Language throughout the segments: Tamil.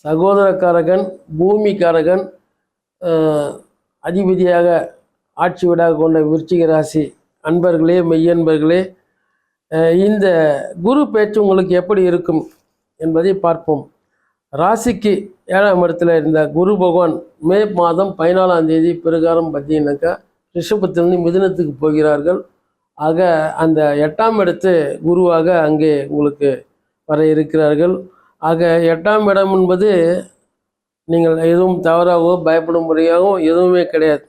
சகோதரக்காரகன், பூமிக்காரகன், அதிபதியாக ஆட்சி வீடாக கொண்ட விருச்சிக ராசி அன்பர்களே, மெய்யன்பர்களே, இந்த குரு பேச்சு உங்களுக்கு எப்படி இருக்கும் என்பதை பார்ப்போம். ராசிக்கு 7ஆம் இடத்துல இருந்த குரு பகவான் மே மாதம் 14ஆம் தேதி பிரகாரம் பார்த்தீங்கன்னாக்கா ரிஷபத்திலிருந்து மிதுனத்துக்கு போகிறார்கள். ஆக அந்த 8ஆம் இடத்து குருவாக அங்கே உங்களுக்கு வர இருக்கிறார்கள். ஆக 8ஆம் இடம் என்பது நீங்கள் எதுவும் தவறாகவோ பயப்படும் முறையாகவும் எதுவுமே கிடையாது.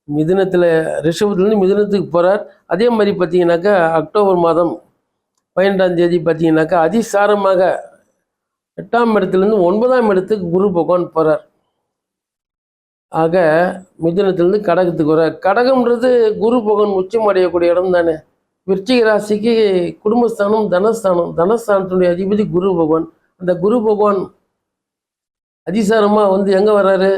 மிதுனத்தில் ரிஷபத்துலேருந்து மிதுனத்துக்கு போகிறார். அதே மாதிரி பார்த்தீங்கன்னாக்கா அக்டோபர் மாதம் 12ஆம் தேதி பார்த்தீங்கன்னாக்கா அதிசாரமாக 8ஆம் இடத்துலேருந்து 9ஆம் இடத்துக்கு குரு பகவான் போகிறார். ஆக மிதுனத்திலேருந்து கடகத்துக்கு வர்றார். கடகம்ன்றது குரு பகவான் உச்சம் அடையக்கூடிய இடம் தானே. விருச்சிக ராசிக்கு குடும்பஸ்தானம், தனஸ்தானத்தினுடைய அதிபதி குரு பகவான். அந்த குரு பகவான் அதிசாரமாக வந்து எங்கே வர்றாரு?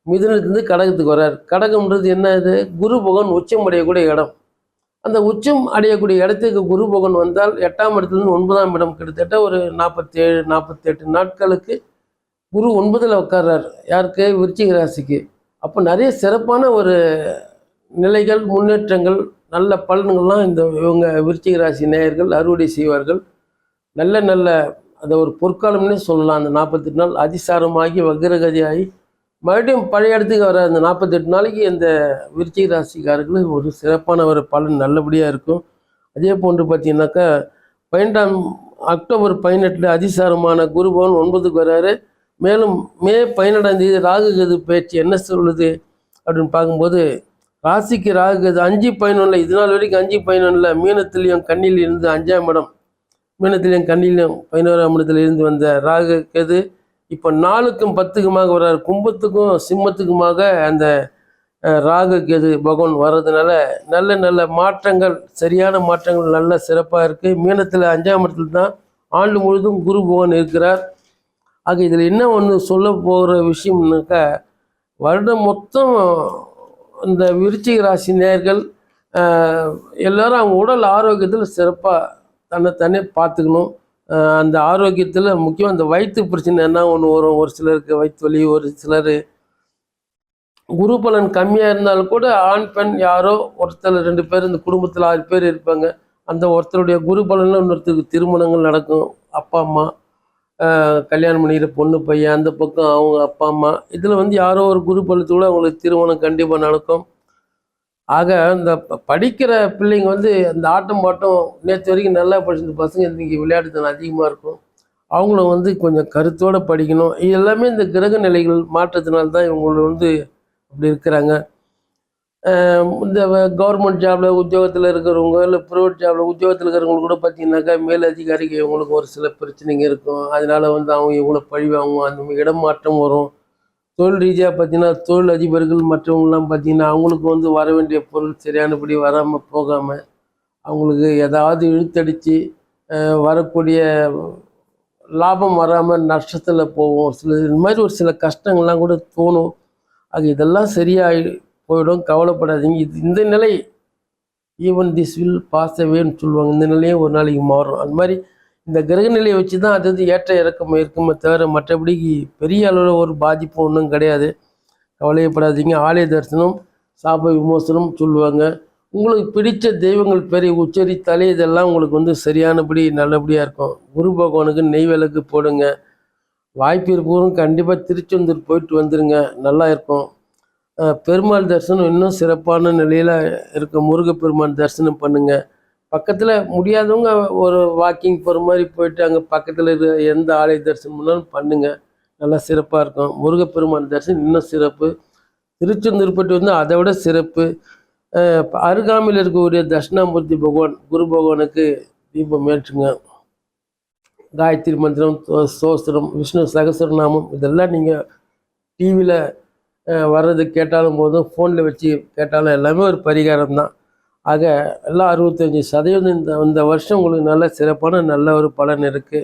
மிதுனத்திலேருந்து கடகத்துக்கு வர்றார். கடகம்ன்றது என்ன? இது குரு பகவான் உச்சம் அடையக்கூடிய இடம். அந்த உச்சம் அடையக்கூடிய இடத்துக்கு குரு பகவான் வந்தால் 8ஆம் இடத்துலேருந்து 9ஆம் இடம் கிட்டத்தட்ட ஒரு 47-48 நாட்களுக்கு குரு 9ல் உட்கார்றார். யாருக்கு? விருச்சிக ராசிக்கு. அப்போ நிறைய சிறப்பான ஒரு நிலைகள், முன்னேற்றங்கள், நல்ல பலன்கள்லாம் இவங்க விருச்சிக ராசி நேயர்கள் அறுவடை செய்வார்கள். நல்ல அதை ஒரு பொற்காலம்னே சொல்லலாம். அந்த 48 நாள் அதிசாரமாகி வக்ரகதியாகி மறுபடியும் பழைய இடத்துக்கு வர அந்த 48 நாளைக்கு இந்த விருச்சிக ராசிக்காரர்கள் ஒரு சிறப்பான ஒரு பலன் நல்லபடியாக இருக்கும். அதே போன்று பார்த்தீங்கன்னாக்கா 12ஆம் அக்டோபர் 18 அதிசாரமான குரு பகவான் 9க்கு வர்றாரு. மேலும் மே 17ஆம் தேதி ராகு கேது பயிற்சி என்ன சொல்லுது அப்படின்னு பார்க்கும்போது ராசிக்கு ராகு கேது 5-11 இது நாள் வரைக்கும் 5-11 மீனத்திலையும் கண்ணியில் இருந்து 5ஆம் இடம், மீனத்திலையும் கண்ணிலையும் 11ஆம் இடத்துல இருந்து வந்த ராகு கேது இப்போ 4க்கும் 10க்குமாக வர்றார். கும்பத்துக்கும் சிம்மத்துக்குமாக அந்த ராகு கேது பகவான் வர்றதுனால நல்ல மாற்றங்கள், சரியான மாற்றங்கள் நல்ல சிறப்பாக இருக்குது. மீனத்தில் 5ஆம் இடத்துல தான் ஆண்டு முழுதும் குரு பகவான் இருக்கிறார். ஆக இதில் என்ன ஒன்று சொல்ல போகிற விஷயம்னாக்கா, வருடம் மொத்தம் இந்த விருச்சிக ராசி நேயர்கள் எல்லோரும் அவங்க உடல் ஆரோக்கியத்தில் சிறப்பாக தன்னைத்தானே பார்த்துக்கணும். அந்த ஆரோக்கியத்தில் முக்கியம் அந்த வயிற்று பிரச்சனை என்ன ஒன்று வரும். ஒரு சிலருக்கு வயிற்று வலி, ஒரு சிலர் குரு பலன் கம்மியாக இருந்தாலும் கூட ஆண் பெண் யாரோ ஒருத்தர் 2 பேர் இந்த குடும்பத்தில் 6 பேர் இருப்பாங்க. அந்த ஒருத்தருடைய குரு பலனில் இன்னொருத்தருக்கு திருமணங்கள் நடக்கும். அப்பா அம்மா கல்யாணம் பண்ணிக்கிற பொண்ணு பையன், அந்த பக்கம் அவங்க அப்பா அம்மா, இதில் வந்து யாரோ ஒரு குரு பலத்தோடு அவங்களுக்கு திருமணம் கண்டிப்பாக நடக்கும். ஆக இந்த படிக்கிற பிள்ளைங்க வந்து அந்த ஆட்டம் பாட்டம் நேற்று வரைக்கும் நல்லா படிச்சிருந்த பசங்க இன்றைக்கி விளையாட்டுத்தனம் அதிகமாக இருக்கும். அவங்கள வந்து கொஞ்சம் கருத்தோடு படிக்கணும். இது எல்லாமே இந்த கிரக நிலைகள் மாற்றத்தினால்தான் இவங்கள வந்து அப்படி இருக்கிறாங்க. இந்த கவர்மெண்ட் ஜாபில் உத்தியோகத்தில் இருக்கிறவங்க, இல்லை ப்ரைவேட் ஜாபில் உத்தியோகத்தில் இருக்கிறவங்க கூட பார்த்தீங்கன்னாக்கா மேல் அதிகாரிக்கு இவங்களுக்கு ஒரு சில பிரச்சனைங்க இருக்கும். அதனால் வந்து அவங்க இவங்கள பழிவாங்குவோம். அந்த இடமாற்றம் வரும். தொழில் ரீதியாக பார்த்தீங்கன்னா தொழில் அதிபர்கள் மற்றவங்களாம் பார்த்தீங்கன்னா அவங்களுக்கு வந்து வர வேண்டிய பொருள் சரியானபடி வராமல் போகாமல் அவங்களுக்கு ஏதாவது இழுத்தடித்து வரக்கூடிய லாபம் வராமல் நஷ்டத்தில் போவோம். இந்த மாதிரி ஒரு சில கஷ்டங்கள்லாம் கூட தோணும். ஆக இதெல்லாம் சரியாகி போயிடும், கவலைப்படாதீங்க. இந்த நிலை ஈவன் திஸ் வில் பாஸ் அவேன்னு சொல்லுவாங்க. இந்த நிலையே ஒரு நாளைக்கு மாறும். அந்த மாதிரி இந்த கிரக நிலையை வச்சு தான் அது ஏற்ற இறக்கம் இருக்குமே தவிர மற்றபடி பெரிய அளவில் ஒரு பாதிப்பு ஒன்றும் கிடையாது. கவலையப்படாதீங்க. ஆலய தரிசனம், சாப விமோசனம் சொல்லுவாங்க. உங்களுக்கு பிடித்த தெய்வங்கள் பேரை உச்சரித்தாலே இதெல்லாம் உங்களுக்கு வந்து சரியானபடி நல்லபடியாக இருக்கும். குரு பகவானுக்கு நெய் விளக்கு போடுங்க. வாய்ப்பு இருப்பவரும் கண்டிப்பாக திருச்செந்தூர் போயிட்டு வந்துடுங்க, நல்லா இருக்கும். பெருமாள் தரிசனம் இன்னும் சிறப்பான நிலையில் இருக்க முருகப்பெருமான் தரிசனம் பண்ணுங்கள். பக்கத்தில் முடியாதவங்க ஒரு வாக்கிங் போகிற மாதிரி போயிட்டு அங்கே பக்கத்தில் இருக்கிற எந்த ஆலய தரிசனம் பண்ணாலும் பண்ணுங்கள், நல்லா சிறப்பாக இருக்கும். முருகப்பெருமான் தரிசனம் இன்னும் சிறப்பு. திருச்செந்தூர் போய்ட்டு வந்து அதை விட சிறப்பு. அருகாமையில் இருக்கக்கூடிய தட்சிணாமூர்த்தி பகவான் குரு பகவானுக்கு தீபம் ஏற்றுங்க. காயத்ரி மந்திரம், ஸ்தோத்திரம், விஷ்ணு சகஸ்ரநாமம் இதெல்லாம் நீங்கள் டிவியில் வர்றது கேட்டாலும் போதும், ஃபோனில் வச்சு கேட்டாலும் எல்லாமே ஒரு பரிகாரம் தான். ஆக எல்லாம் 65% இந்த வருஷம் உங்களுக்கு நல்ல சிறப்பான நல்ல ஒரு பலன் இருக்குது.